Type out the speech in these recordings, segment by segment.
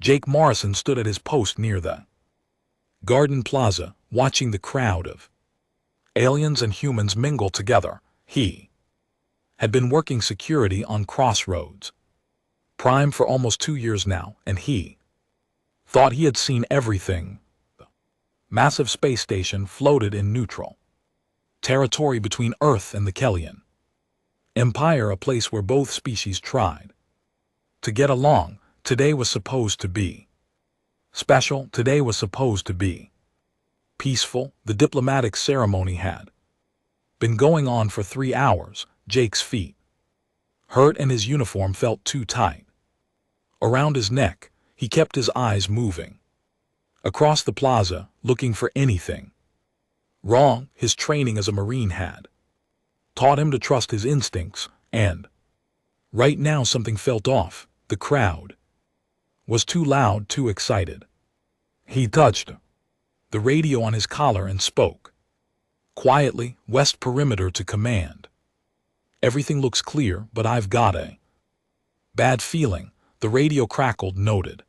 Jake Morrison stood at his post near the Garden Plaza, watching the crowd of aliens and humans mingle together. He had been working security on Crossroads Prime for almost 2 years now, and he thought he had seen everything. The massive space station floated in neutral territory between Earth and the Kellyan Empire, a place where both species tried to get along. Today was supposed to be special. Today was supposed to be peaceful. The diplomatic ceremony had been going on for 3 hours. Jake's feet hurt and his uniform felt too tight around his neck. He kept his eyes moving across the plaza, looking for anything wrong. His training as a Marine had taught him to trust his instincts, and right now something felt off. The crowd was too loud, too excited. He touched the radio on his collar and spoke quietly. West perimeter to command. Everything looks clear, but I've got a bad feeling. The radio crackled, noted.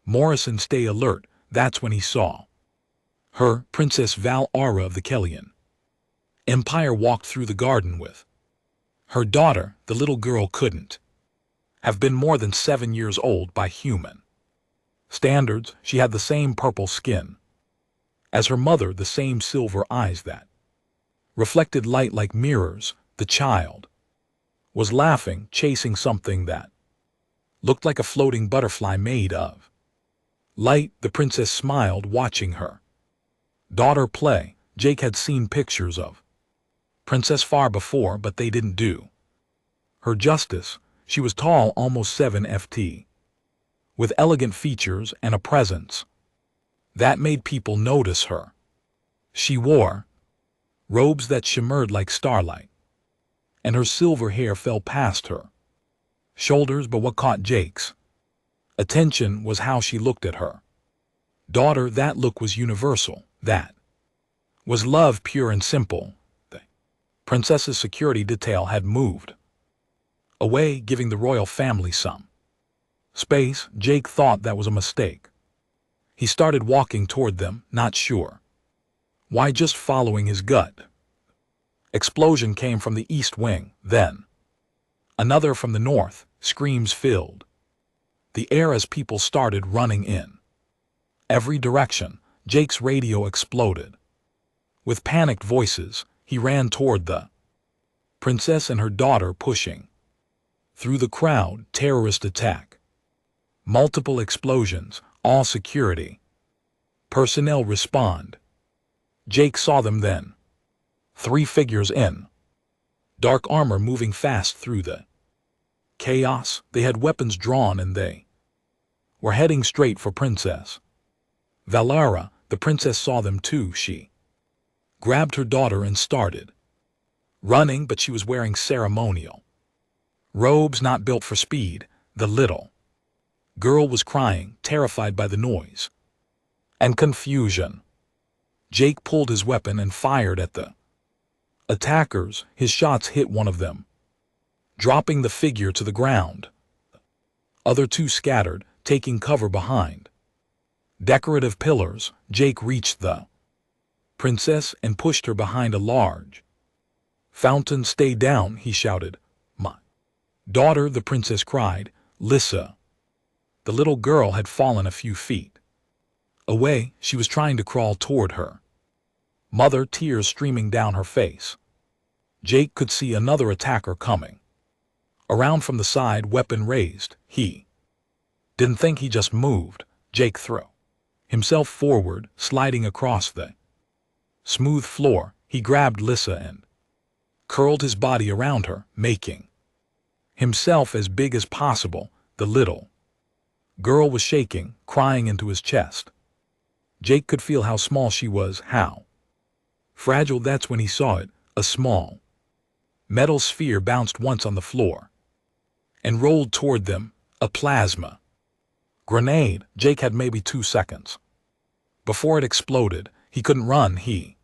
Morrison, stay alert. That's when he saw her, Princess Val-Ara of the Kellyan Empire, walked through the garden with her daughter. The little girl couldn't have been more than 7 years old by human standards. She had the same purple skin as her mother, the same silver eyes that reflected light like mirrors. The child was laughing, chasing something that looked like a floating butterfly made of light. The princess smiled, watching her daughter play. Jake had seen pictures of Princess far before, but they didn't do her justice. She was tall, almost 7 ft, with elegant features and a presence that made people notice her. She wore robes that shimmered like starlight, and her silver hair fell past her shoulders. But what caught Jake's attention was how she looked at her daughter. That look was universal. That was love, pure and simple. The princess's security detail had moved away, giving the royal family some space. Jake thought that was a mistake. He started walking toward them, not sure why, just following his gut. Explosion came from the east wing, then another from the north. Screams filled the air as people started running in every direction. Jake's radio exploded. With panicked voices, he ran toward the princess and her daughter, pushing through the crowd. Terrorist attack. Multiple explosions. All security personnel respond. Jake saw them then. 3 figures in dark armor, moving fast through the chaos. They had weapons drawn and they were heading straight for Princess Val-Ara. The princess saw them too. She grabbed her daughter and started running, but she was wearing ceremonial robes not built for speed. The little girl was crying, terrified by the noise and confusion. Jake pulled his weapon and fired at the attackers. His shots hit one of them, dropping the figure to the ground. Other 2 scattered, taking cover behind decorative pillars. Jake reached the princess and pushed her behind a large fountain. Stay down, he shouted. My daughter, the princess cried. Lissa. The little girl had fallen a few feet away. She was trying to crawl toward her mother, tears streaming down her face. Jake could see another attacker coming around from the side, weapon raised. He didn't think, he just moved. Jake threw himself forward, sliding across the smooth floor. He grabbed Lissa and curled his body around her, making himself as big as possible. The little girl was shaking, crying into his chest. Jake could feel how small she was, how fragile. That's when he saw it. A small metal sphere bounced once on the floor and rolled toward them. A plasma grenade. Jake had maybe 2 seconds before it exploded. He couldn't run. He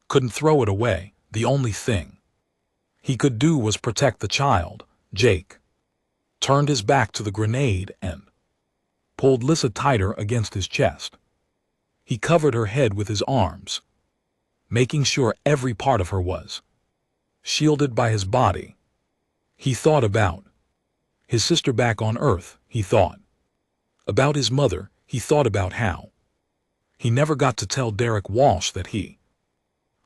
couldn't throw it away. The only thing he could do was protect the child. Jake turned his back to the grenade and pulled Lisa tighter against his chest. He covered her head with his arms, making sure every part of her was shielded by his body. He thought about his sister back on Earth, he thought about his mother, he thought about how he never got to tell Derek Walsh that he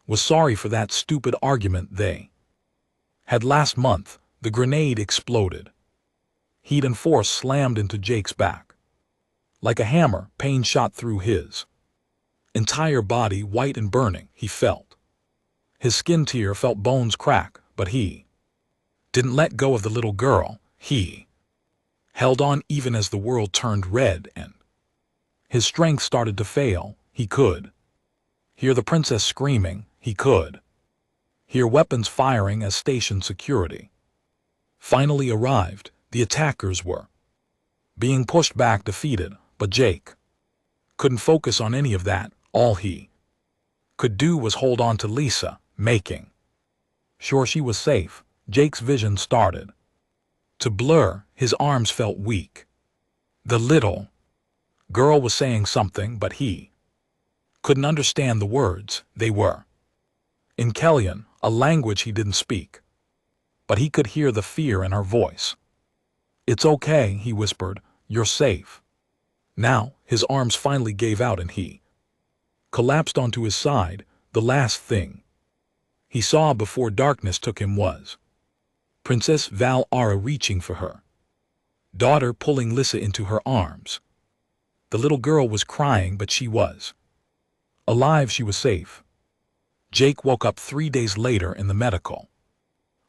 was sorry for that stupid argument they had last month. The grenade exploded. Heat and force slammed into Jake's back. Like a hammer, pain shot through his entire body, white and burning. He felt his skin tear, felt bones crack, but he didn't let go of the little girl. He held on even as the world turned red and his strength started to fail. He could hear the princess screaming. He could hear weapons firing as station security finally arrived. The attackers were being pushed back, defeated, but Jake couldn't focus on any of that. All he could do was hold on to Lisa, making sure she was safe. Jake's vision started to blur. His arms felt weak. The little girl was saying something, but he couldn't understand the words. They were in Kellyan, a language he didn't speak, but he could hear the fear in her voice. "It's okay," he whispered. "You're safe." Now, his arms finally gave out and he collapsed onto his side. The last thing he saw before darkness took him was Princess Val-Ara reaching for her daughter, pulling Lisa into her arms. The little girl was crying, but she was alive. She was safe. Jake woke up 3 days later in the medical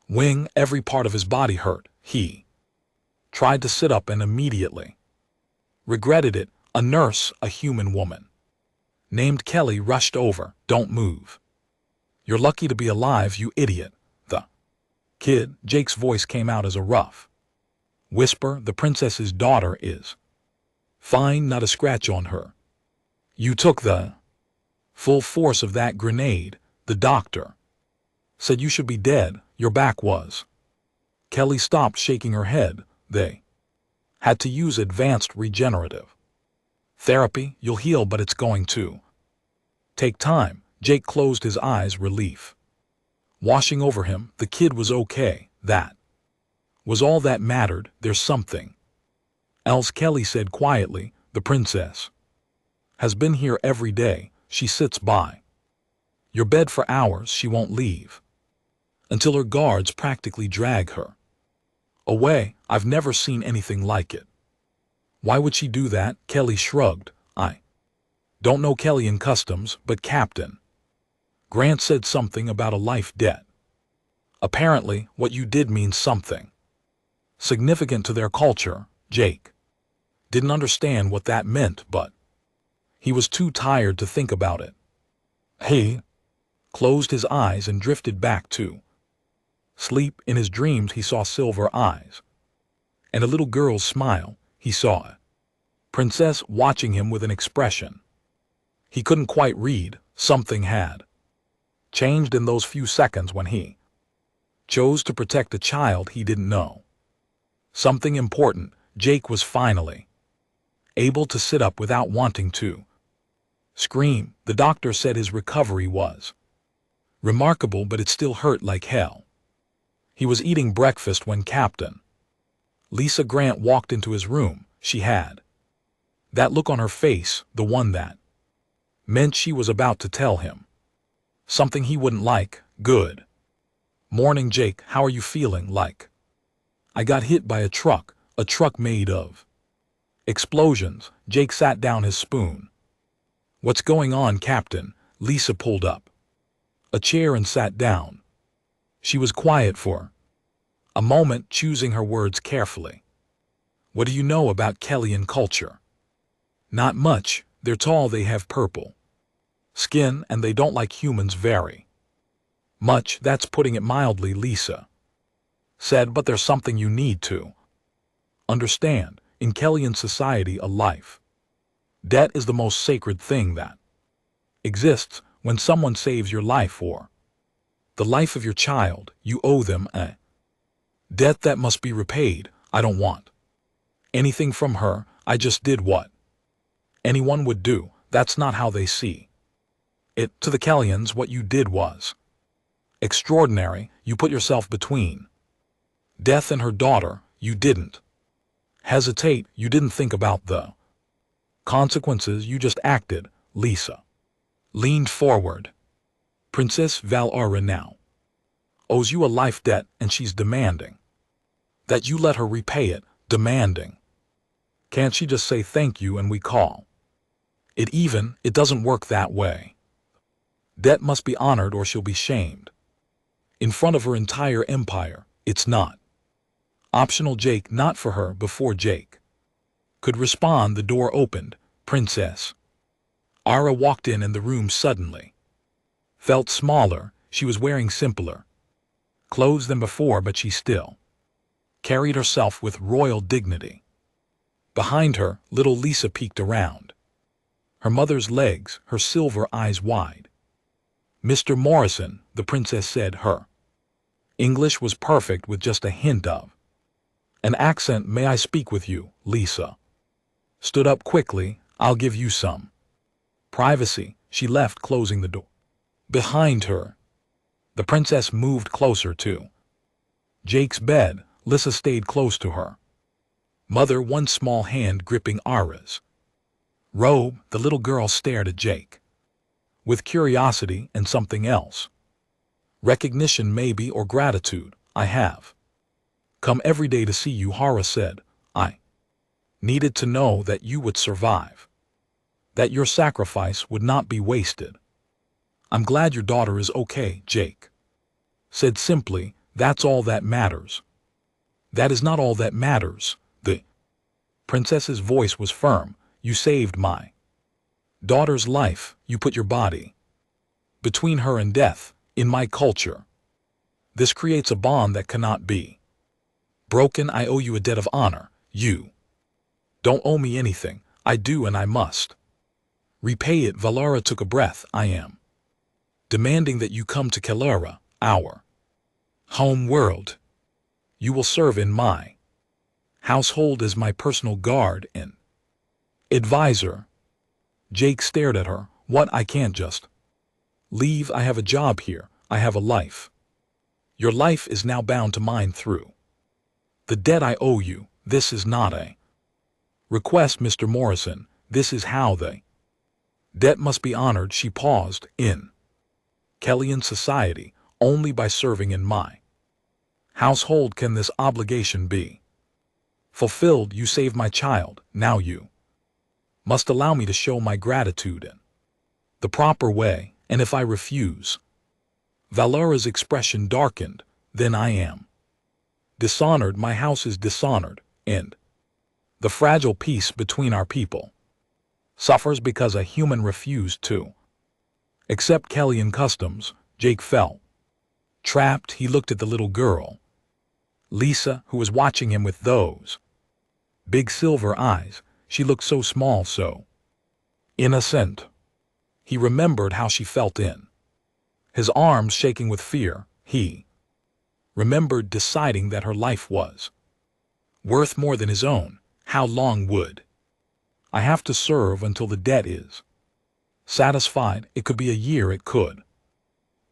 wing. Every part of his body hurt. He tried to sit up and immediately regretted it. A nurse, a human woman named Kelly, rushed over. "Don't move. You're lucky to be alive, you idiot." The kid, Jake's voice came out as a rough whisper. "The princess's daughter is fine, not a scratch on her. You took the full force of that grenade. The doctor said you should be dead. Your back was." Kelly stopped shaking her head. "They had to use advanced regenerative therapy. You'll heal, but it's going to take time." Jake closed his eyes, relief washing over him. The kid was okay. That was all that mattered. "There's something else," Kelly said quietly. "The princess has been here every day. She sits by your bed for hours. She won't leave until her guards practically drag her away. I've never seen anything like it." "Why would she do that?" Kelly shrugged. "I don't know Kellyan customs, but Captain Grant said something about a life debt. Apparently, what you did means something significant to their culture." Jake didn't understand what that meant, but he was too tired to think about it. He closed his eyes and drifted back to sleep. In his dreams, he saw silver eyes and a little girl's smile. He saw a princess watching him with an expression he couldn't quite read. Something had changed in those few seconds when he chose to protect a child he didn't know. Something important. Jake was finally able to sit up without wanting to scream. The doctor said his recovery was remarkable, but it still hurt like hell. He was eating breakfast when Captain Lisa Grant walked into his room. She had that look on her face, the one that meant she was about to tell him something he wouldn't like. "Good morning, Jake. How are you feeling?" "Like I got hit by a truck made of explosions." Jake sat down his spoon. "What's going on, Captain?" Lisa pulled up a chair and sat down. She was quiet for a moment, choosing her words carefully. "What do you know about Kellyan culture?" "Not much. They're tall, they have purple skin, and they don't like humans very much." "That's putting it mildly," Lisa said, "but there's something you need to understand. In Kellyan society, a life debt is the most sacred thing that exists. When someone saves your life or the life of your child, you owe them a debt that must be repaid. I don't want anything from her. I just did what anyone would do. That's not how they see it. To the Kellyans, what you did was extraordinary. You put yourself between death and her daughter. You didn't hesitate. You didn't think about the consequences. You just acted. Lisa leaned forward. Princess Valara now owes you a life debt, and she's demanding that you let her repay it. Demanding. Can't she just say thank you and we call it even? It doesn't work that way. Debt must be honored or she'll be shamed in front of her entire empire. It's not optional. Jake, not for her. Before Jake could respond, the door opened. Princess Ara walked in, and the room suddenly felt smaller. She was wearing simpler clothes than before, but she still carried herself with royal dignity. Behind her, little Lisa peeked around her mother's legs, her silver eyes wide. Mr. Morrison, the princess said. Her English was perfect with just a hint of an accent. May I speak with you? Lisa stood up quickly. I'll give you some privacy. She left, closing the door behind her. The princess moved closer to Jake's bed. Lisa stayed close to her mother, one small hand gripping Ara's robe. The little girl stared at Jake with curiosity and something else. Recognition maybe, or gratitude. I have come every day to see you, Hara said. I needed to know that you would survive, that your sacrifice would not be wasted. I'm glad your daughter is okay, Jake said simply. That's all that matters. That is not all that matters. The princess's voice was firm. You saved my daughter's life. You put your body between her and death. In my culture, this creates a bond that cannot be broken. I owe you a debt of honor. You don't owe me anything. I do, and I must repay it. Valara took a breath. I am demanding that you come to Kelera, our home world. You will serve in my household as my personal guard and advisor. Jake stared at her. What? I can't just leave. I have a job here. I have a life. Your life is now bound to mine through the debt I owe you. This is not a request, Mr. Morrison. This is how the debt must be honored. She paused. In Kellyan society, only by serving in my household can this obligation be fulfilled. You saved my child. Now you must allow me to show my gratitude in the proper way. And if I refuse? Valara's expression darkened. Then I am dishonored. My house is dishonored, and the fragile peace between our people suffers because a human refused to accept Kellyan customs. Jake felt trapped. He looked at the little girl, Lisa, who was watching him with those big silver eyes. She looked so small, so innocent. He remembered how she felt in his arms, shaking with fear. He remembered deciding that her life was worth more than his own. How long would I have to serve until the debt is satisfied? It could be a year. It could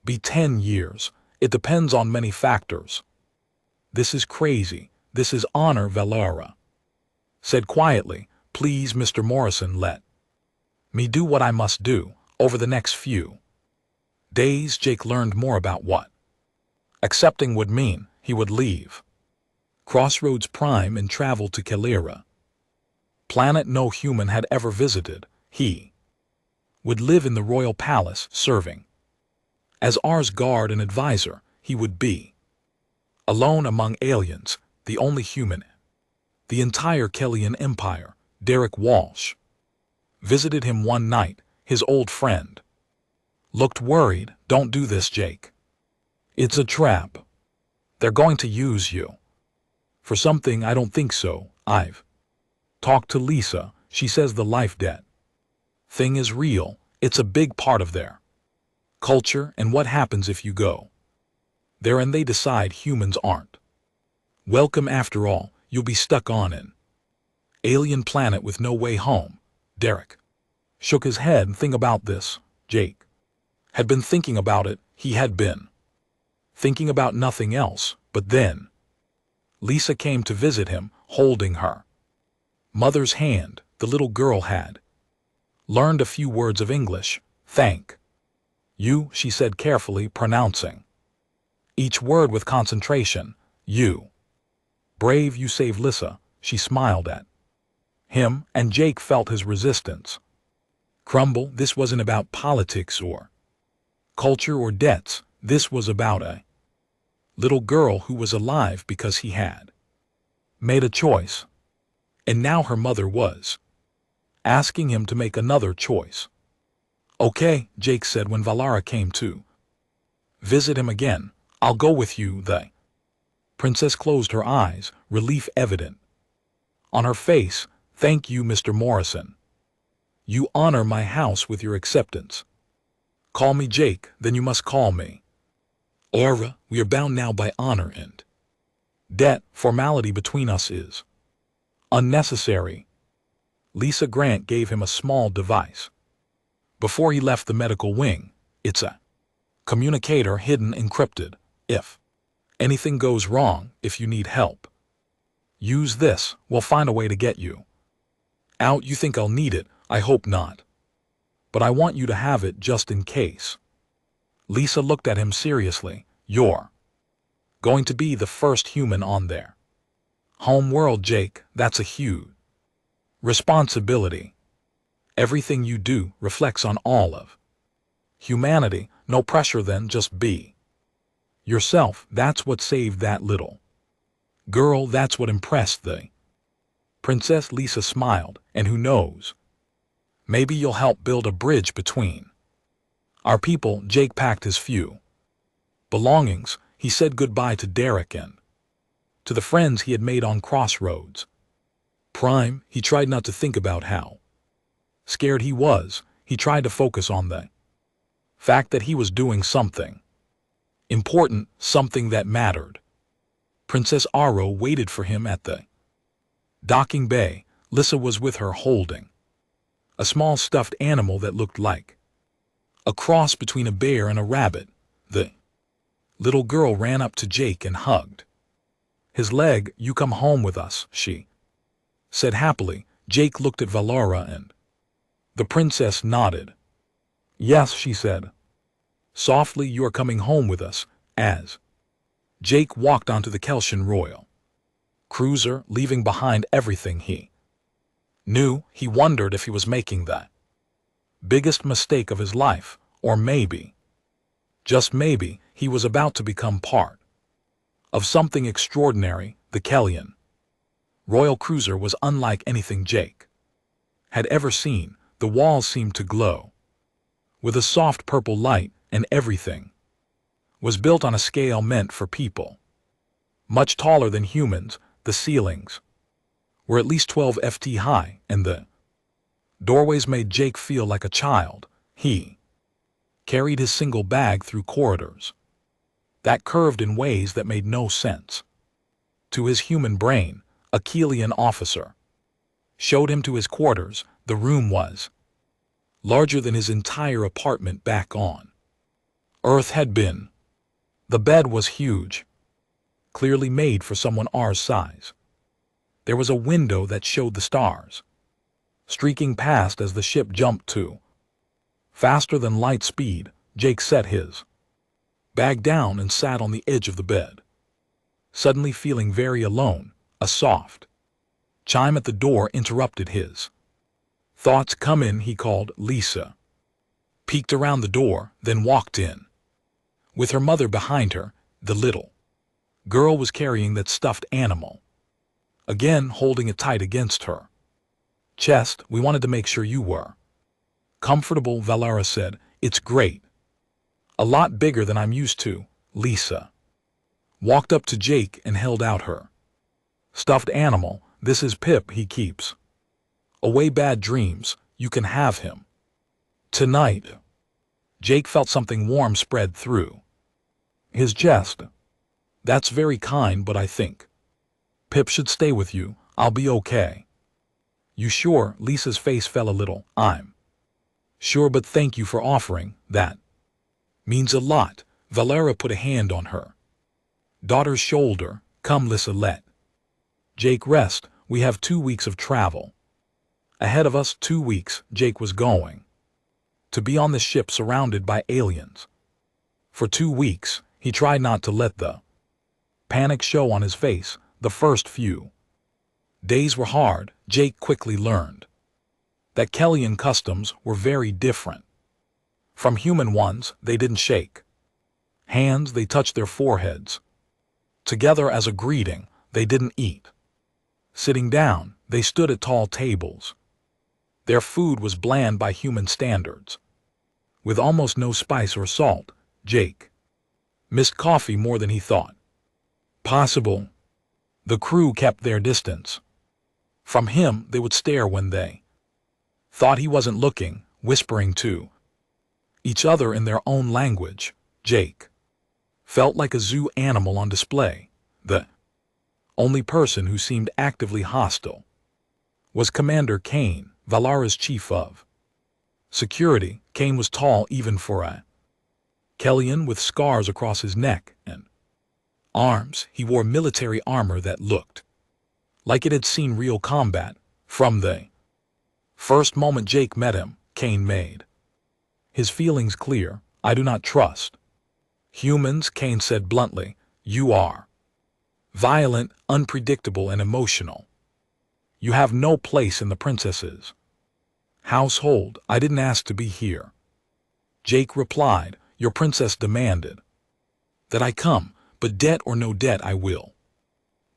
be 10 years. It depends on many factors. This is crazy. This is honor. Valara said quietly. Please, Mr. Morrison, let me do what I must do. Over the next few days, Jake learned more about what accepting would mean. He would leave Crossroads Prime and travel to Kelera, planet no human had ever visited. He would live in the royal palace, serving as R's guard and advisor. He would be alone among aliens, the only human. The entire Kellyan Empire. Derek Walsh visited him one night. His old friend looked worried. Don't do this, Jake. It's a trap. They're going to use you for something. I don't think so. I've talked to Lisa. She says the life debt thing is real. It's a big part of their culture. And what happens if you go there and they decide humans aren't welcome after all? You'll be stuck on an Alien planet with no way home. Derek shook his head. Think about this. Jake had been thinking about it. He had been thinking about nothing else. But then Lisa came to visit him, holding her mother's hand. The little girl had learned a few words of English. Thank you, she said carefully, pronouncing each word with concentration. You brave, you saved Lisa. She smiled at him, and Jake felt his resistance crumble. This wasn't about politics or culture or debts. This was about a little girl who was alive because he had made a choice. And now her mother was asking him to make another choice. Okay, Jake said when Valara came to visit him again. I'll go with you. The princess closed her eyes, relief evident on her face. Thank you, Mr. Morrison. You honor my house with your acceptance. Call me Jake, then you must call me Aura. We are bound now by honor and debt. Formality between us is unnecessary. Lisa Grant gave him a small device before he left the medical wing. It's a communicator, hidden, encrypted. If anything goes wrong, if you need help, use this. We'll find a way to get you out. You think I'll need it? I hope not. But I want you to have it just in case. Lisa looked at him seriously. You're going to be the first human on their home world, Jake. That's a huge responsibility. Everything you do reflects on all of humanity. No pressure then, just be yourself. That's what saved that little girl. That's what impressed the princess. Lisa smiled. And who knows, maybe you'll help build a bridge between our people. Jake packed his few belongings. He said goodbye to Derek and to the friends he had made on Crossroads Prime. He tried not to think about how scared he was. He tried to focus on the fact that he was doing something important, something that mattered. Princess Aro waited for him at the docking bay. Lisa was with her, holding a small stuffed animal that looked like a cross between a bear and a rabbit. The little girl ran up to Jake and hugged his leg. You come home with us, she said happily. Jake looked at Valara and the princess nodded. Yes, she said softly, you are coming home with us. As Jake walked onto the Kelshan Royal cruiser, leaving behind everything he knew, he wondered if he was making the biggest mistake of his life, or maybe, just maybe, he was about to become part of something extraordinary. The Kellyan Royal cruiser was unlike anything Jake had ever seen. The walls seemed to glow with a soft purple light, and everything was built on a scale meant for people much taller than humans. The ceilings were at least 12 ft high, and the doorways made Jake feel like a child. He carried his single bag through corridors that curved in ways that made no sense to his human brain. A Kellyan officer showed him to his quarters. The room was larger than his entire apartment back on Earth had been. The bed was huge, clearly made for someone our size. There was a window that showed the stars streaking past as the ship jumped to faster than light speed. Jake set his bag down and sat on the edge of the bed, suddenly feeling very alone. A soft chime at the door interrupted his thoughts. Come in, he called. Lisa peeked around the door, then walked in. With her mother behind her, the little girl was carrying that stuffed animal, again holding it tight against her chest. We wanted to make sure you were comfortable, Valara said. It's great. A lot bigger than I'm used to. Lisa walked up to Jake and held out her stuffed animal. This is Pip. He keeps away bad dreams. You can have him tonight. Jake felt something warm spread through his chest. That's very kind, but I think Pip should stay with you. I'll be okay. You sure? Lisa's face fell a little. I'm sure, but thank you for offering. That means a lot. Valera put a hand on her daughter's shoulder. Come, Lisa, let Jake rest. We have 2 weeks of travel ahead of us. 2 weeks. Jake was going to be on the ship surrounded by aliens. For 2 weeks, he tried not to let the panic show on his face. The first few days were hard. Jake quickly learned that Kellyan customs were very different from human ones. They didn't shake hands, they touched their foreheads together as a greeting. They didn't eat sitting down, they stood at tall tables. Their food was bland by human standards, with almost no spice or salt. Jake missed coffee more than he thought possible. The crew kept their distance from him. They would stare when they thought he wasn't looking, whispering to each other in their own language. Jake felt like a zoo animal on display. The only person who seemed actively hostile was Commander Kane, Valera's chief of security. Kane was tall even for a Kellyan, with scars across his neck and arms. He wore military armor that looked like it had seen real combat. From the first moment Jake met him, Kane made his feelings clear. I do not trust humans, Kane said bluntly. You are violent, unpredictable, and emotional. You have no place in the princess's household. I didn't ask to be here, Jake replied. Your princess demanded that I come, but debt or no debt, I will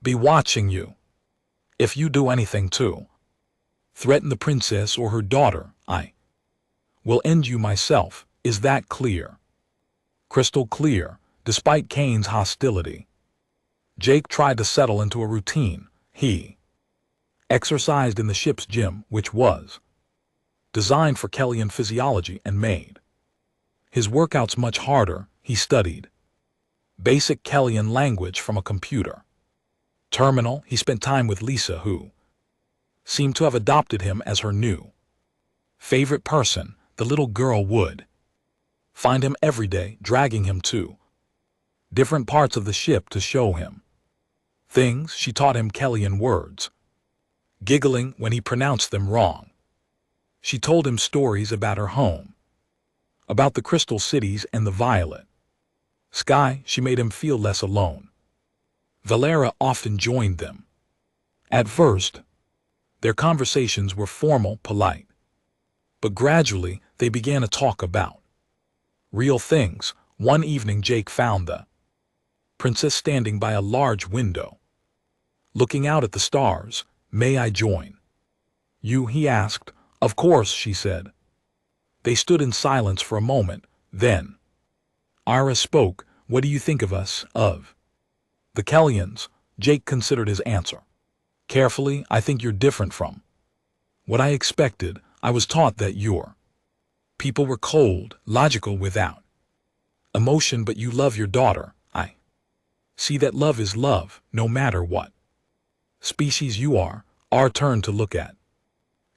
be watching you. If you do anything to threaten the princess or her daughter, I will end you myself. Is that clear? Crystal clear. Despite Kane's hostility, Jake tried to settle into a routine. He exercised in the ship's gym, which was designed for Kellyan physiology and made his workouts much harder. He studied basic Kellyan language from a computer terminal. He spent time with Lisa, who seemed to have adopted him as her new favorite person. The little girl would find him every day, dragging him to different parts of the ship to show him things. She taught him Kellyan words, giggling when he pronounced them wrong. She told him stories about her home, about the crystal cities and the violet sky. She made him feel less alone. Valera often joined them. At first, their conversations were formal, polite, but gradually they began to talk about real things. One evening Jake found the princess standing by a large window, looking out at the stars. May I join you? He asked. Of course, she said. They stood in silence for a moment. Then Ira spoke. What do you think of us, of the Kellyans? Jake considered his answer carefully. I think you're different from what I expected. I was taught that your people were cold, logical, without emotion, but you love your daughter. I see that love is love, no matter what species you are. Our turn to look at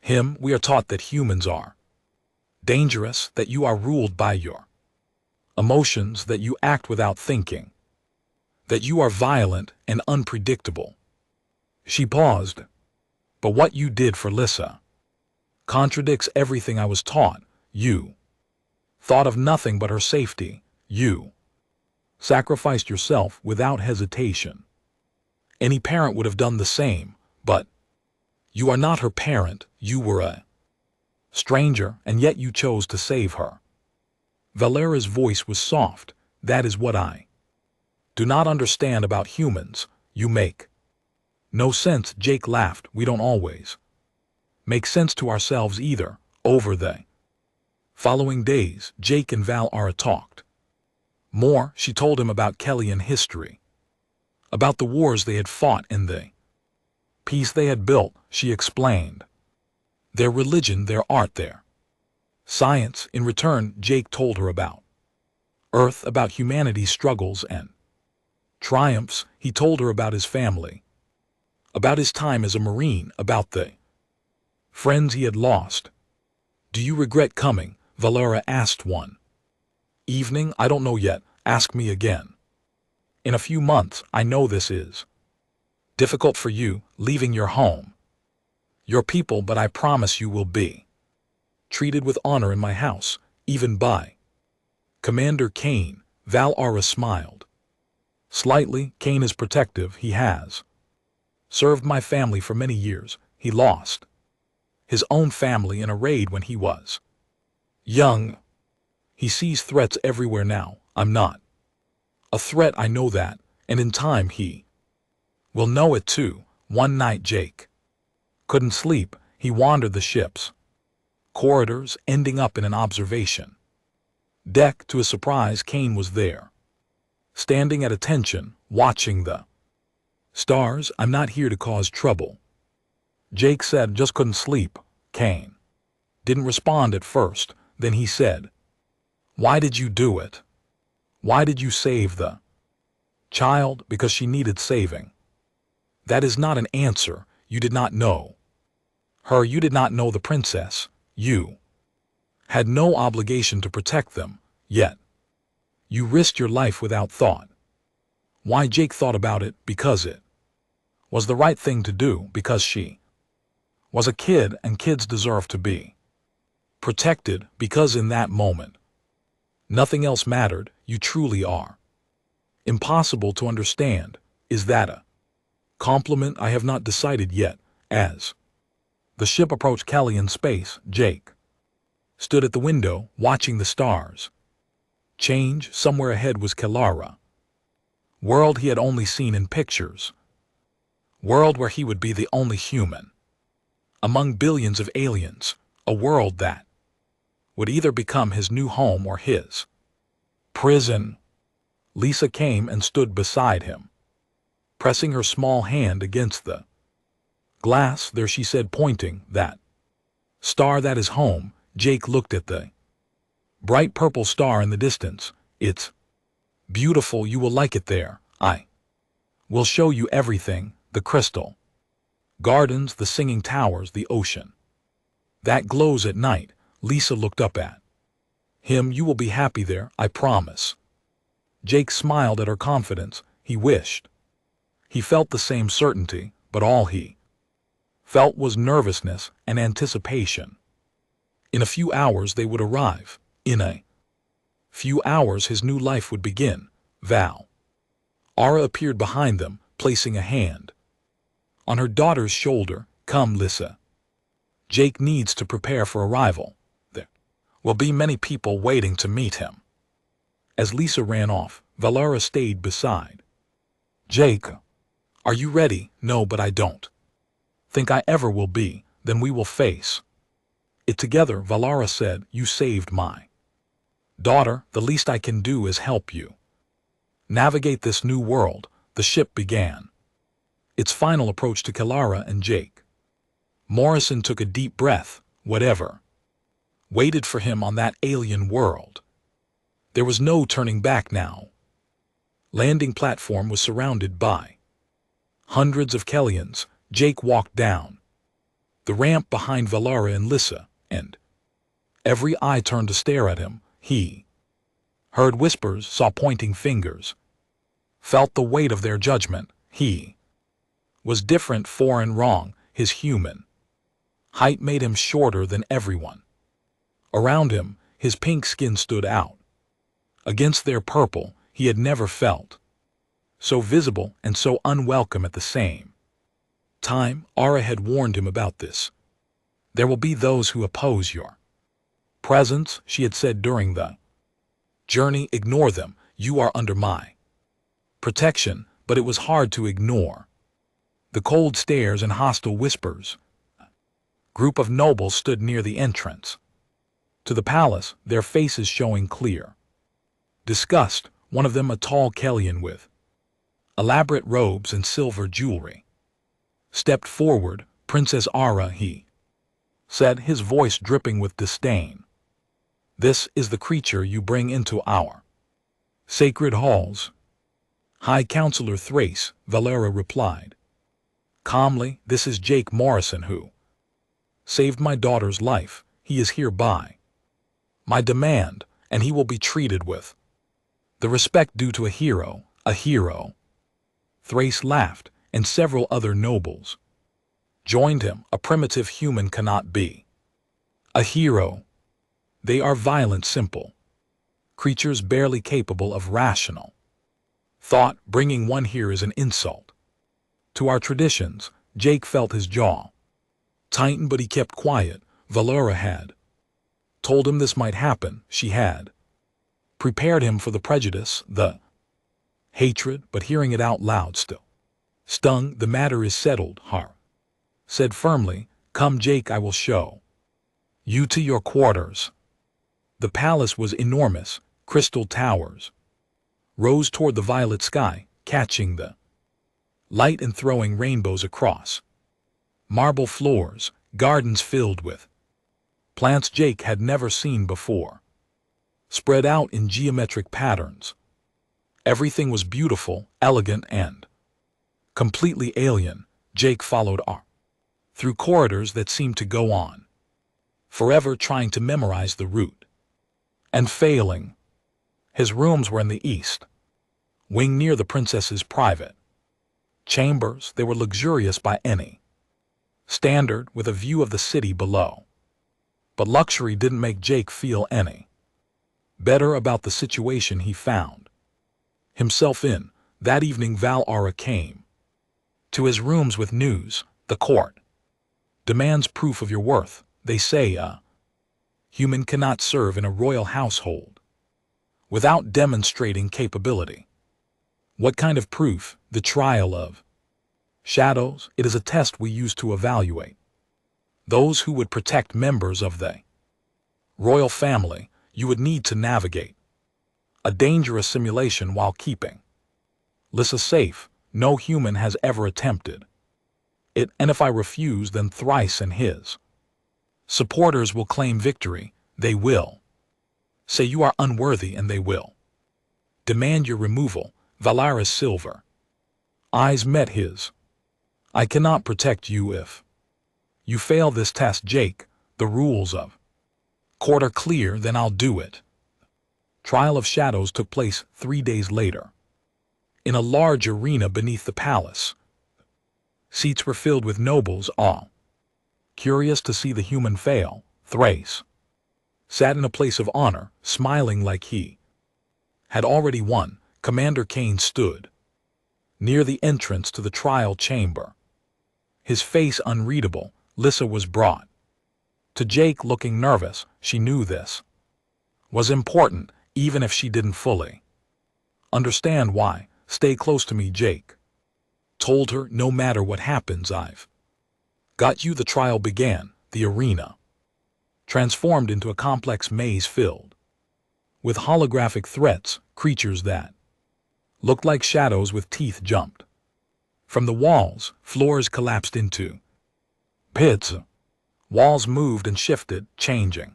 him. We are taught that humans are dangerous, that you are ruled by your emotions, that you act without thinking, that you are violent and unpredictable. She paused. But what you did for Lisa contradicts everything I was taught. You thought of nothing but her safety. You sacrificed yourself without hesitation. Any parent would have done the same, but you are not her parent. You were a stranger, and yet you chose to save her. Valera's voice was soft. That is what I do not understand about humans. You make no sense. Jake laughed. We don't always make sense to ourselves either. Over the following days, Jake and Valera talked more. She told him about Kellyan history, about the wars they had fought and the peace they had built. She explained their religion, their art, their science. In return, Jake told her about Earth, about humanity's struggles and triumphs. He told her about his family, about his time as a Marine, about the friends he had lost. Do you regret coming? Valera asked one evening. I don't know yet. Ask me again. In a few months. I know this is difficult for you, leaving your home, your people, but I promise you will be treated with honor in my house, even by Commander Kane. Valera smiled slightly. Kane is protective. He has served my family for many years. He lost his own family in a raid when he was young. He sees threats everywhere now. I'm not a threat, I know that, and in time he will know it too. One night Jake couldn't sleep. He wandered the ship's corridors, ending up in an observation deck. To his surprise, Kane was there, standing at attention, watching the stars. I'm not here to cause trouble, Jake said. Just couldn't sleep. Kane didn't respond at first. Then he said, why did you do it? Why did you save the child? Because she needed saving. That is not an answer. You did not know her. You did not know the princess. You had no obligation to protect them, yet you risked your life without thought. Why? Jake thought about it. Because it was the right thing to do. Because she was a kid, and kids deserve to be protected. Because in that moment, nothing else mattered. You truly are impossible to understand. Is that a compliment? I have not decided yet. As the ship approached Kellian space, Jake stood at the window, watching the stars change. Somewhere ahead was Kelara, world he had only seen in pictures, world where he would be the only human among billions of aliens, a world that would either become his new home or his prison. Lisa came and stood beside him, pressing her small hand against the glass. There, she said, pointing. That star, that is home. Jake looked at the bright purple star in the distance. It's beautiful. You will like it there. I will show you everything. The crystal gardens, the singing towers, the ocean that glows at night. Lisa looked up at him. You will be happy there, I promise. Jake smiled at her confidence. He wished he felt the same certainty, but all he felt was nervousness and anticipation. In a few hours they would arrive. In a few hours his new life would begin. Valera appeared behind them, placing a hand on her daughter's shoulder. Come, Lisa. Jake needs to prepare for arrival. There will be many people waiting to meet him. As Lisa ran off, Valera stayed beside Jake. Are you ready? No, but I don't think I ever will be. Then we will face it together, Valera said. You saved my daughter. The least I can do is help you navigate this new world. The ship began its final approach to Kelara and Jake. Morrison took a deep breath. Whatever waited for him on that alien world, there was no turning back now. Landing platform was surrounded by hundreds of Kellians. Jake walked down the ramp behind Valera and Lisa, and every eye turned to stare at him. He heard whispers, saw pointing fingers, felt the weight of their judgment. He was different, foreign, wrong. His human height made him shorter than everyone around him. His pink skin stood out against their purple. He had never felt so visible and so unwelcome at the same time. Ara had warned him about this. There will be those who oppose your presence, she had said during the journey. Ignore them. You are under my protection. But it was hard to ignore the cold stares and hostile whispers. A group of nobles stood near the entrance to the palace, their faces showing clear disgust. One of them, a tall Kellian with elaborate robes and silver jewelry, stepped forward. Princess Ara, he said, his voice dripping with disdain. This is the creature you bring into our sacred halls. High Counselor Thrace, Valera replied calmly. This is Jake Morrison, who saved my daughter's life. He is hereby my demand, and he will be treated with the respect due to a hero, a hero. Thrace laughed, and several other nobles joined him. A primitive human cannot be a hero. They are violent, simple creatures barely capable of rational thought. Bringing one here is an insult to our traditions. Jake felt his jaw tighten, but he kept quiet. Valera had told him this might happen. She had prepared him for the prejudice, the hatred, but hearing it out loud still stung. The matter is settled, Har said firmly. Come, Jake, I will show you to your quarters. The palace was enormous. Crystal towers rose toward the violet sky, catching the light and throwing rainbows across. Marble floors, gardens filled with plants Jake had never seen before, spread out in geometric patterns. Everything was beautiful, elegant, and completely alien. Jake followed R through corridors that seemed to go on forever, trying to memorize the route and failing. His rooms were in the east wing near the princess's private chambers. They were luxurious by any standard, with a view of the city below. But luxury didn't make Jake feel any better about the situation he found himself in. That evening Valera came to his rooms with news. The court demands proof of your worth. They say a human cannot serve in a royal household without demonstrating capability. What kind of proof? The trial of shadows. It is a test we use to evaluate those who would protect members of the royal family. You would need to navigate a dangerous simulation while keeping Lyssa safe. No human has ever attempted it, and if I refuse, then Thrace and his supporters will claim victory. They will say you are unworthy, and they will demand your removal. Valera's silver eyes met his. I cannot protect you if you fail this test, Jake. The rules of court are clear. Then I'll do it. Trial of Shadows took place 3 days later in a large arena beneath the palace. Seats were filled with nobles, all curious to see the human fail. Thrace sat in a place of honor, smiling like he had already won. Commander Kane stood near the entrance to the trial chamber, his face unreadable. Lyssa was brought to Jake, looking nervous. She knew this was important, even if she didn't fully understand why. Stay close to me, Jake told her. No matter what happens, I've got you. The trial began. The arena transformed into a complex maze filled with holographic threats. Creatures that looked like shadows with teeth jumped from the walls. Floors collapsed into pits. Walls moved and shifted, changing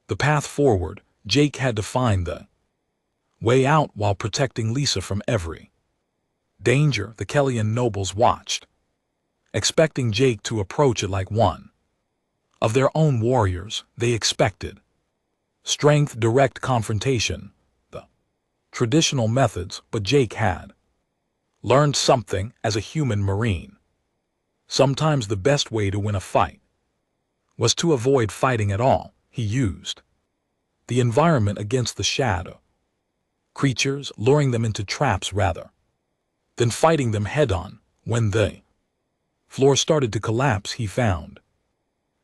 the path forward. Jake had to find the way out while protecting Lyssa from every danger. The Kellyan nobles watched, expecting Jake to approach it like one of their own warriors. They expected strength, direct confrontation, the traditional methods, but Jake had learned something as a human marine. Sometimes the best way to win a fight was to avoid fighting at all. He used the environment against the shadow creatures, luring them into traps rather than fighting them head-on. When the floor started to collapse, he found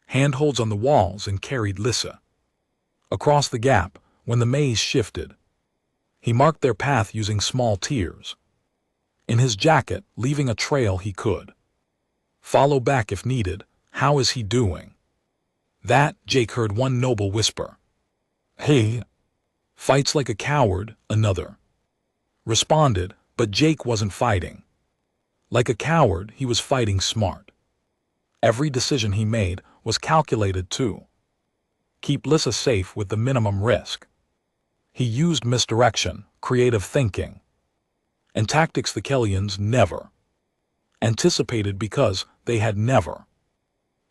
handholds on the walls and carried Lyssa across the gap. When the maze shifted, he marked their path using small tears in his jacket, leaving a trail he could follow back if needed. How is he doing? That, Jake heard one noble whisper. He fights like a coward, another responded, but Jake wasn't fighting like a coward. He was fighting smart. Every decision he made was calculated to keep Lyssa safe with the minimum risk. He used misdirection, creative thinking, and tactics the Kellyans never anticipated because they had never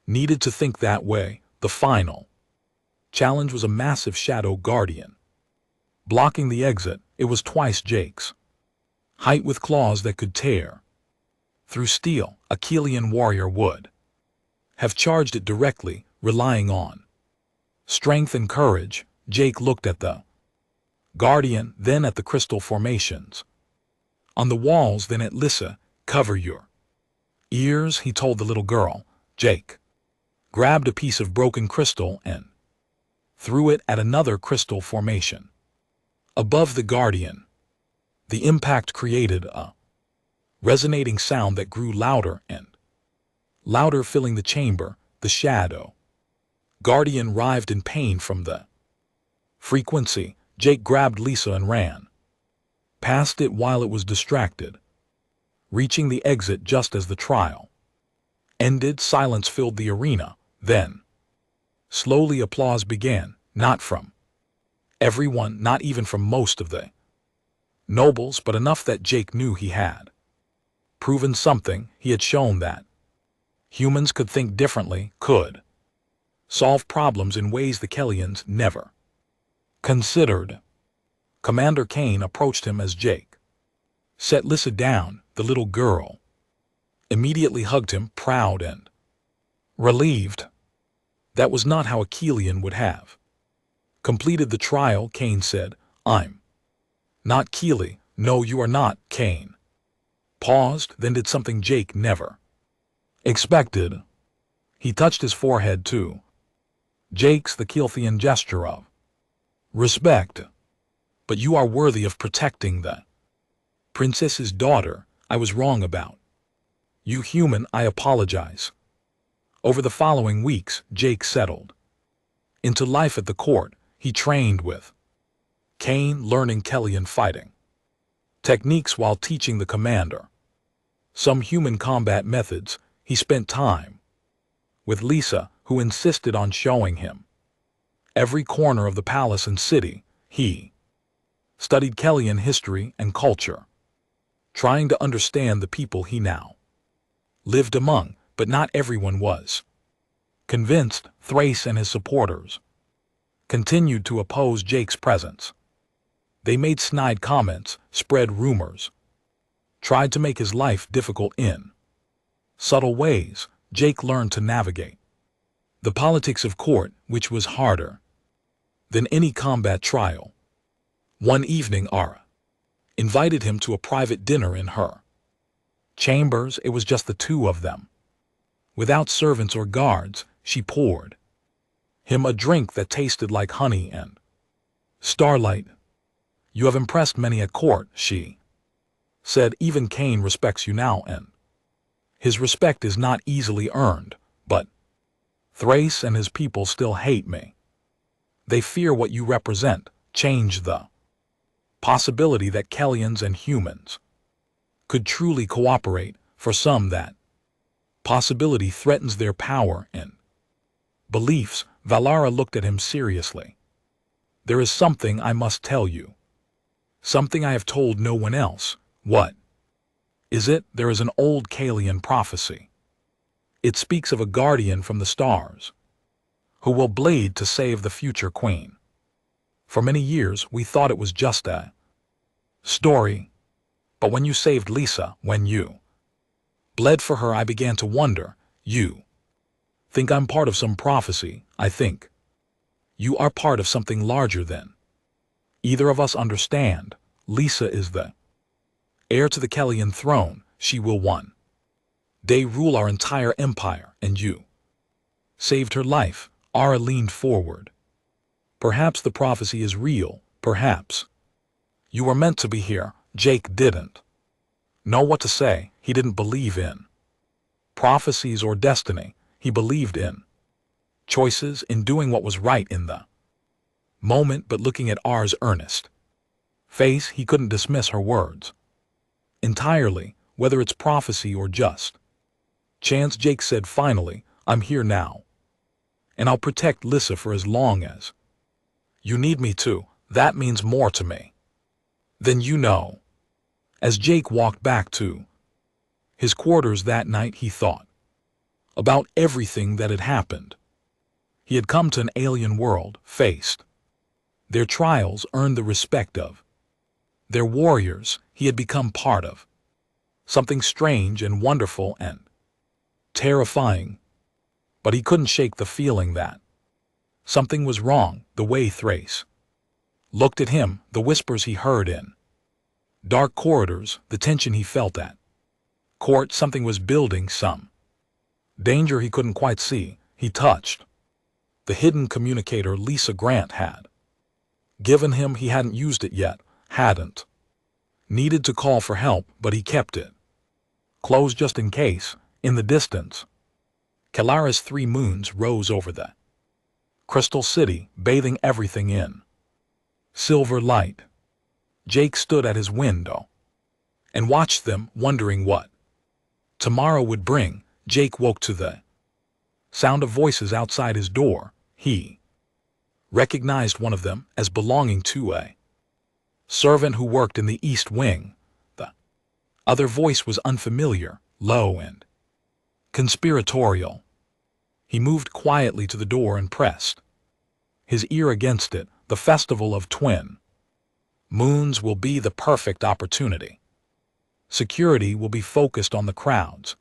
needed to think that way. The final challenge was a massive shadow guardian. Blocking the exit, it was twice Jake's height with claws that could tear through steel. A Kelian warrior would have charged it directly, relying on strength and courage. Jake looked at the guardian, then at the crystal formations on the walls, then at Lissa. Cover your ears, he told the little girl. Jake grabbed a piece of broken crystal and threw it at another crystal formation above the guardian. The impact created a resonating sound that grew louder and louder, filling the chamber. The shadow guardian writhed in pain from the frequency. Jake grabbed Lissa and ran past it while it was distracted, reaching the exit just as the trial ended. Silence filled the arena. Then, slowly, applause began, not from everyone, not even from most of the nobles, but enough that Jake knew he had proven something. He had shown that humans could think differently, could solve problems in ways the Kelians never considered. Commander Kane approached him as Jake set Lissa down. The little girl immediately hugged him, proud and relieved. That was not how a Kelian would have completed the trial. Kane said, I'm not Keli. No, you are not. Kane paused, then did something Jake never expected. He touched his forehead too. Jake's the Kelthian gesture of respect. But you are worthy of protecting the princess's daughter. I was wrong about you, human. I apologize. Over the following weeks, Jake settled into life at the court. He trained with Kane, learning Kelian fighting techniques while teaching the commander some human combat methods. He spent time with Lissa, who insisted on showing him every corner of the palace and city. He studied Kelian history and culture, trying to understand the people he now lived among, but not everyone was convinced. Thrace and his supporters continued to oppose Jake's presence. They made snide comments, spread rumors, tried to make his life difficult in subtle ways. Jake learned to navigate the politics of court, which was harder than any combat trial. One evening, Ara invited him to a private dinner in her chambers. It was just the two of them. Without servants or guards, she poured him a drink that tasted like honey and starlight. You have impressed many at court, she said. Even Kane respects you now, and his respect is not easily earned, but Thrace and his people still hate me. They fear what you represent. Change the possibility that Kelians and humans could truly cooperate. For some, that possibility threatens their power and beliefs. Valara looked at him seriously. There is something I must tell you. Something I have told no one else. What is it? There is an old Kelian prophecy. It speaks of a guardian from the stars who will blade to save the future queen. For many years, we thought it was just a story. But when you saved Lissa, when you bled for her, I began to wonder. You think I'm part of some prophecy. I think you are part of something larger than either of us understand. Lissa is the heir to the Kelian throne. She will one day rule our entire empire, and you saved her life. Ara leaned forward. Perhaps the prophecy is real. Perhaps you were meant to be here. Jake didn't know what to say. He didn't believe in prophecies or destiny. He believed in choices, in doing what was right in the moment. But looking at Ara's earnest face, he couldn't dismiss her words entirely, whether it's prophecy or just chance. Jake said finally, I'm here now, and I'll protect Lissa for as long as you need me to. That means more to me than you know. As Jake walked back to his quarters that night, he thought about everything that had happened. He had come to an alien world, faced their trials, earned the respect of their warriors. He had become part of something strange and wonderful and terrifying. But he couldn't shake the feeling that something was wrong. The way Thrace looked at him, the whispers he heard in dark corridors, the tension he felt at court. Something was building, some danger he couldn't quite see. He touched the hidden communicator Lisa Grant had given him. He hadn't used it yet, hadn't needed to call for help, but he kept it closed just in case. In the distance, Kalara's 3 moons rose over the Crystal City, bathing everything in silver light. Jake stood at his window and watched them, wondering what tomorrow would bring. Jake woke to the sound of voices outside his door. He recognized one of them as belonging to a servant who worked in the East Wing. The other voice was unfamiliar, low and conspiratorial. He moved quietly to the door and pressed his ear against it. The festival of twin moons will be the perfect opportunity. Security will be focused on the crowds,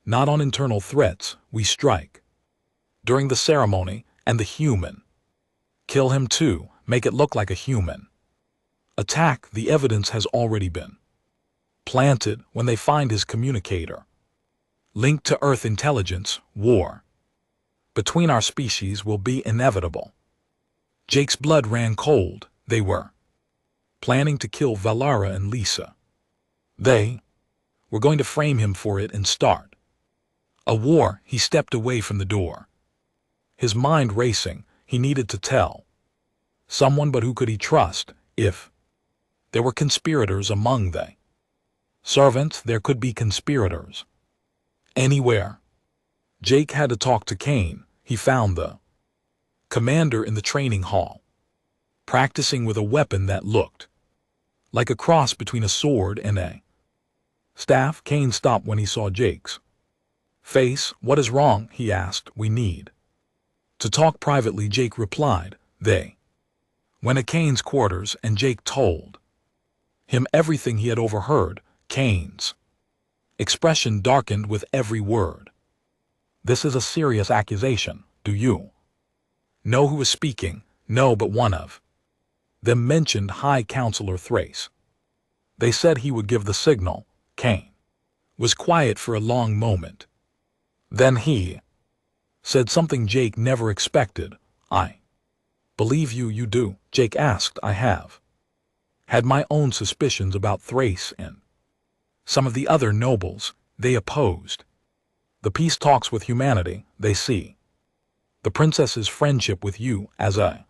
not on internal threats. We strike during the ceremony, and the human kill him too, make it look like a human attack. The evidence has already been planted. When they find his communicator linked to Earth intelligence, war between our species will be inevitable. Jake's blood ran cold. They were planning to kill Valara and Lisa. They were going to frame him for it and start a war. He stepped away from the door, his mind racing. He needed to tell someone, but who could he trust? If there were conspirators among the servants, there could be conspirators anywhere. Jake had to talk to Kane. He found the commander in the training hall, practicing with a weapon that looked like a cross between a sword and a staff. Kane stopped when he saw Jake's face. What is wrong? He asked. We need to talk privately, Jake replied. They went to Kane's quarters and Jake told him everything he had overheard. Kane's expression darkened with every word. This is a serious accusation. Do you know who is speaking? No, but one of them mentioned High Counselor Thrace. They said he would give the signal. Kane was quiet for a long moment. Then he said something Jake never expected. I believe you. You do? Jake asked. I have had my own suspicions about Thrace and some of the other nobles. They opposed the peace talks with humanity. They see the princess's friendship with you as a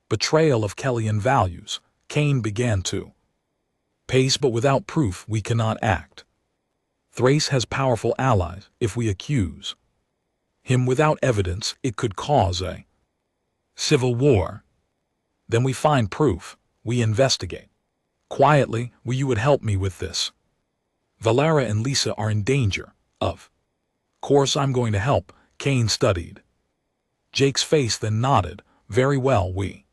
betrayal of Kellyan values. Kane began to pace, but without proof we cannot act. Thrace has powerful allies. If we accuse him without evidence, it could cause a civil war. Then we find proof. We investigate quietly. You would help me with this. Valara and Lisa are in danger. Of course I'm going to help. Kane studied Jake's face, then nodded. Very well. We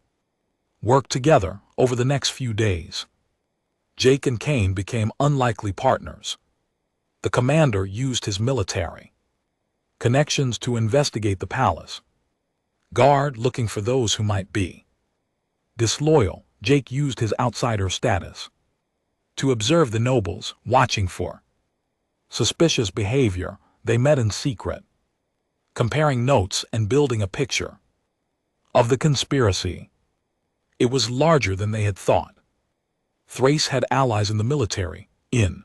worked together over the next few days. Jake and Kane became unlikely partners. The commander used his military connections to investigate the palace guard, looking for those who might be disloyal. Jake used his outsider status to observe the nobles, watching for suspicious behavior. They met in secret, comparing notes and building a picture of the conspiracy. It was larger than they had thought. Thrace had allies in the military, in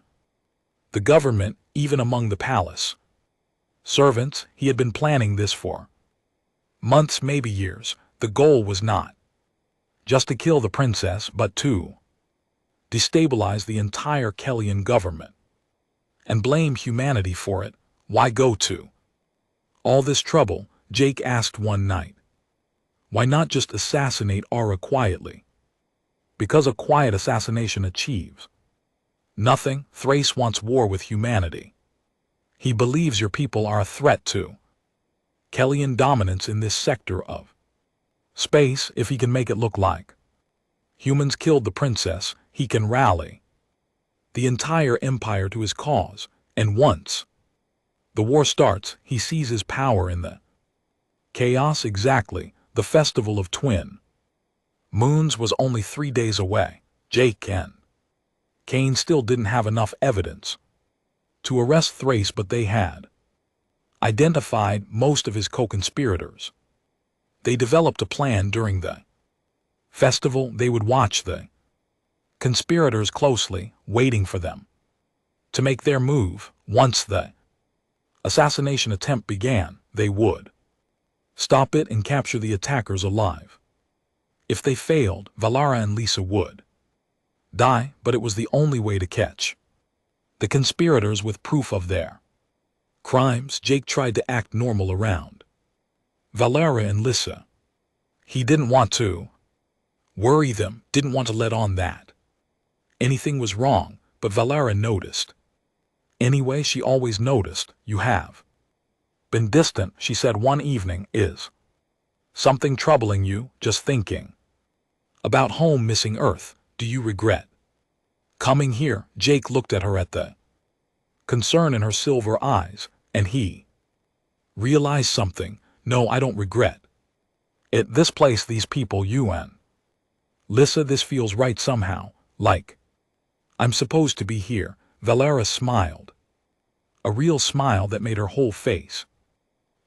the government, even among the palace servants. He had been planning this for months, maybe years. The goal was not just to kill the princess, but to destabilize the entire Kellyan government and blame humanity for it. Why go to all this trouble? Jake asked one night. Why not just assassinate Aura quietly? Because a quiet assassination achieves nothing. Thrace wants war with humanity. He believes your people are a threat to Kellyan dominance in this sector of space. If he can make it look like humans killed the princess, he can rally the entire empire to his cause, and once the war starts, he sees his power in the chaos. Exactly. The festival of twin moons was only 3 days away. Jake and Cain still didn't have enough evidence to arrest Thrace, but they had identified most of his co-conspirators. They developed a plan during the festival. They would watch the conspirators closely, waiting for them to make their move. Once the assassination attempt began, they would stop it and capture the attackers alive. If they failed, Valara and Lisa would die, but it was the only way to catch the conspirators with proof of their crimes. Jake tried to act normal around Valara and Lisa. He didn't want to worry them, didn't want to let on that anything was wrong, but Valara noticed. Anyway, she always noticed. You have been distant, she said one evening. Is something troubling you? Just thinking about home, missing Earth. Do you regret coming here? Jake looked at her, at the concern in her silver eyes, and he realized something. No, I don't regret it. This place, these people, you and Lisa, this feels right somehow, like I'm supposed to be here. Valara smiled, a real smile that made her whole face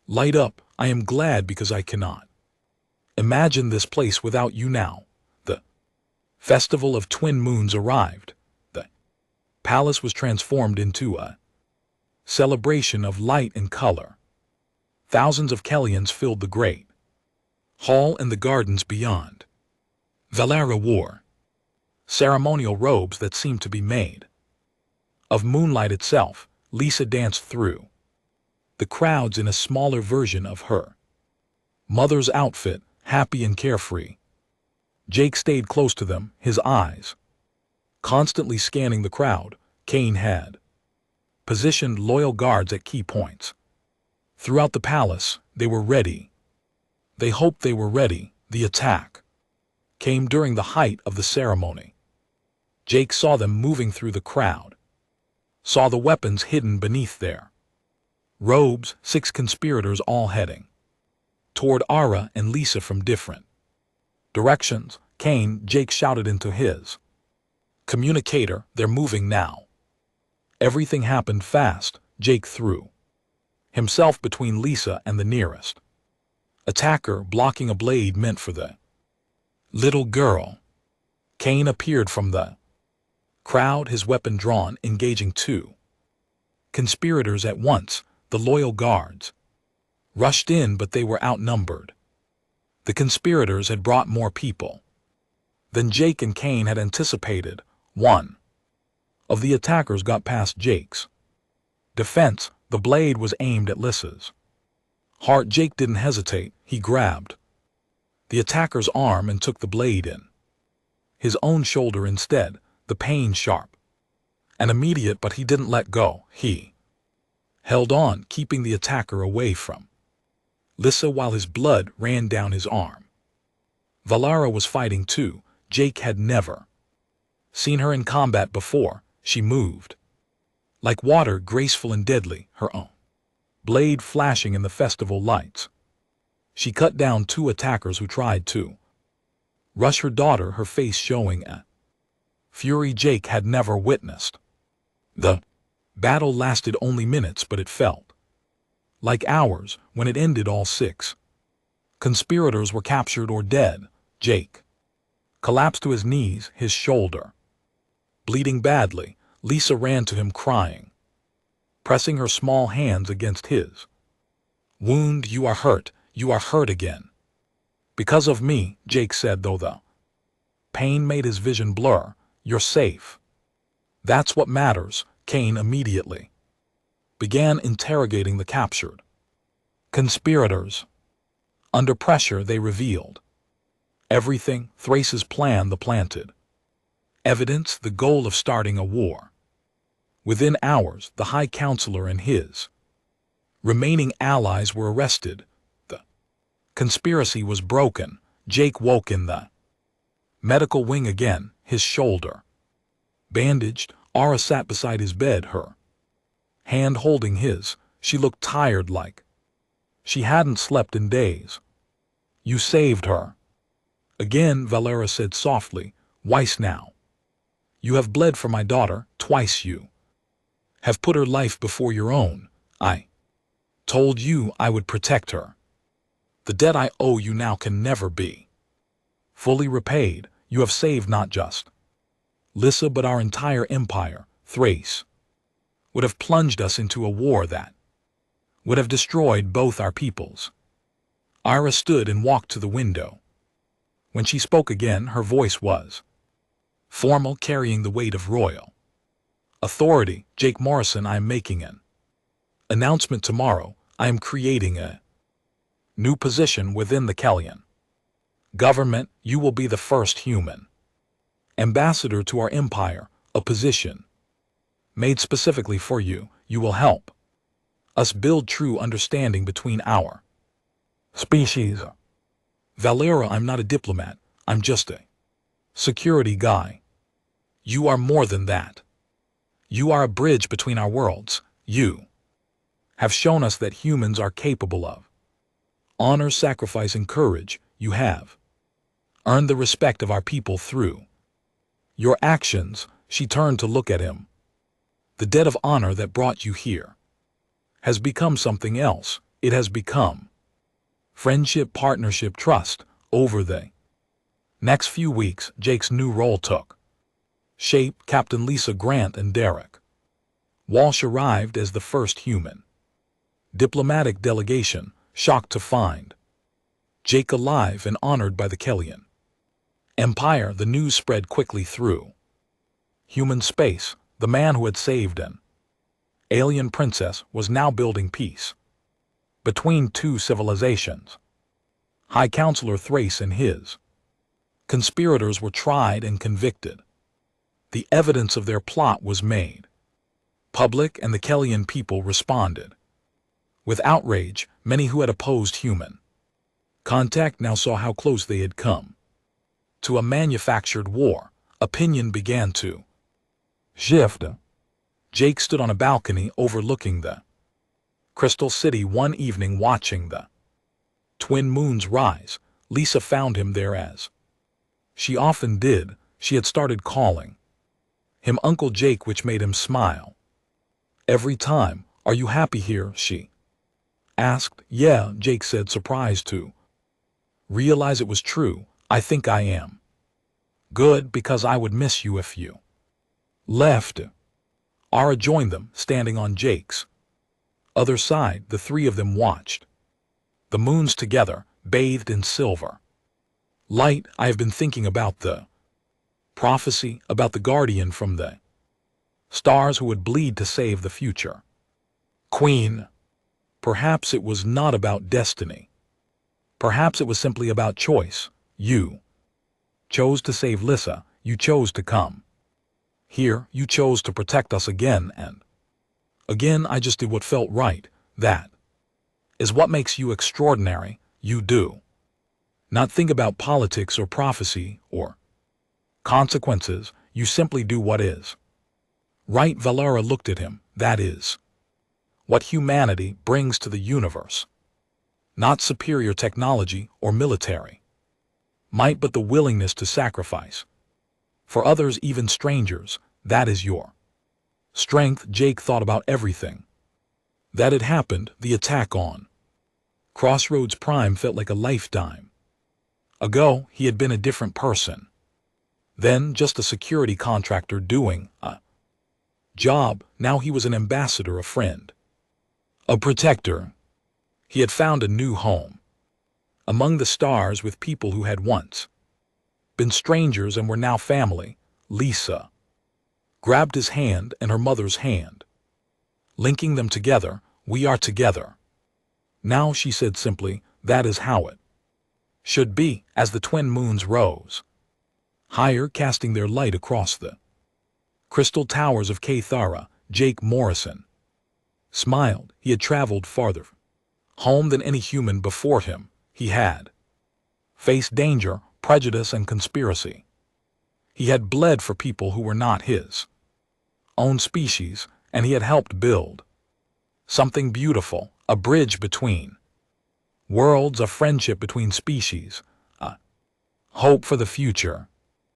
light up. I am glad, because I cannot imagine this place without you now. The festival of twin moons arrived. The palace was transformed into a celebration of light and color. Thousands of Kellyans filled the great hall and the gardens beyond. Valara wore ceremonial robes that seemed to be made of moonlight itself. Lisa danced through the crowds in a smaller version of her mother's outfit, happy and carefree. Jake stayed close to them, his eyes constantly scanning the crowd. Cain had positioned loyal guards at key points throughout the palace. They were ready. They hoped they were ready. The attack came during the height of the ceremony. Jake saw them moving through the crowd, saw the weapons hidden beneath their robes. 6 conspirators, all heading toward Ara and Lisa from different directions. Cain, Jake shouted into his communicator, they're moving now. Everything happened fast. Jake threw himself between Lisa and the nearest attacker, blocking a blade meant for the little girl. Cain appeared from the crowd, his weapon drawn, engaging 2 conspirators at once. The loyal guards rushed in, but they were outnumbered. The conspirators had brought more people than Jake and Cain had anticipated. One of the attackers got past Jake's defense. The blade was aimed at Lisa's heart. Jake didn't hesitate. He grabbed the attacker's arm and took the blade in his own shoulder instead. The pain sharp and immediate, but he didn't let go. He held on, keeping the attacker away from Lisa while his blood ran down his arm. Valara was fighting too. Jake had never seen her in combat before. She moved like water, graceful and deadly, her own blade flashing in the festival lights. She cut down 2 attackers who tried to rush her daughter, her face showing a fury Jake had never witnessed. The battle lasted only minutes, but it felt like hours. When it ended, all 6 conspirators were captured or dead. Jake collapsed to his knees, his shoulder bleeding badly. Lisa ran to him crying, pressing her small hands against his wound. You are hurt. You are hurt again. Because of me, Jake said, though the pain made his vision blur. You're safe. That's what matters. Cain immediately began interrogating the captured conspirators. Under pressure, they revealed everything: Thrace's plan, the planted evidence, the goal of starting a war. Within hours, the High Counselor and his remaining allies were arrested. The conspiracy was broken. Jake woke in the medical wing again, his shoulder bandaged. Ara sat beside his bed, her hand holding his. She looked tired, like she hadn't slept in days. You saved her. Again, Valera said softly. Twice now. You have bled for my daughter, twice you have put her life before your own. I told you I would protect her. The debt I owe you now can never be fully repaid. You have saved not just Lissa but our entire empire. Thrace would have plunged us into a war that would have destroyed both our peoples. Ira stood and walked to the window. When she spoke again, her voice was formal, carrying the weight of royal authority. Jake Morrison, I am making an announcement tomorrow. I am creating a new position within the Kellyan government. You will be the first human ambassador to our empire, a position made specifically for you. You will help us build true understanding between our species. Valera, I'm not a diplomat. I'm just a security guy. You are more than that. You are a bridge between our worlds. You have shown us that humans are capable of honor, sacrifice, and courage. You have earned the respect of our people through your actions. She turned to look at him. The debt of honor that brought you here has become something else. It has become friendship, partnership, trust. Over the next few weeks, Jake's new role took shape. Captain Lisa Grant and Derek Walsh arrived as the first human diplomatic delegation, shocked to find Jake alive and honored by the Kellyan Empire. The news spread quickly through human space. The man who had saved an alien princess was now building peace between two civilizations. High Counselor Thrace and his conspirators were tried and convicted. The evidence of their plot was made public, and the Kellyan people responded with outrage. Many who had opposed human contact now saw how close they had come to a manufactured war. Opinion began to shift. Jake stood on a balcony overlooking the Crystal City one evening, watching the twin moons rise. Lisa found him there, as she often did. She had started calling him Uncle Jake, which made him smile every time. Are you happy here? She asked. Yeah, Jake said, surprised to realize it was true. I think I am. Good, because I would miss you if you left. Ara joined them, standing on Jake's other side. The three of them watched the moons together, bathed in silver light. I have been thinking about the prophecy, about the guardian from the stars who would bleed to save the future queen. Perhaps it was not about destiny. Perhaps it was simply about choice. You chose to save Lissa. You chose to come here. You chose to protect us again and again. I just did what felt right. That is what makes you extraordinary. You do not think about politics or prophecy or consequences. You simply do what is right. Valera looked at him. That is what humanity brings to the universe. Not superior technology or military might, but the willingness to sacrifice for others, even strangers. That is your strength. Jake thought about everything that had happened. The attack on Crossroads Prime felt like a lifetime ago. He had been a different person then, just a security contractor doing a job. Now he was an ambassador, a friend, a protector. He had found a new home among the stars with people who had once been strangers and were now family. Lisa grabbed his hand and her mother's hand, linking them together. We are together now, she said simply. That is how it should be. As the twin moons rose higher, casting their light across the crystal towers of Kathara, Jake Morrison, smiled. He had traveled farther home than any human before him. He had faced danger, prejudice, and conspiracy. He had bled for people who were not his own species, and he had helped build something beautiful, a bridge between worlds, a friendship between species, a hope for the future.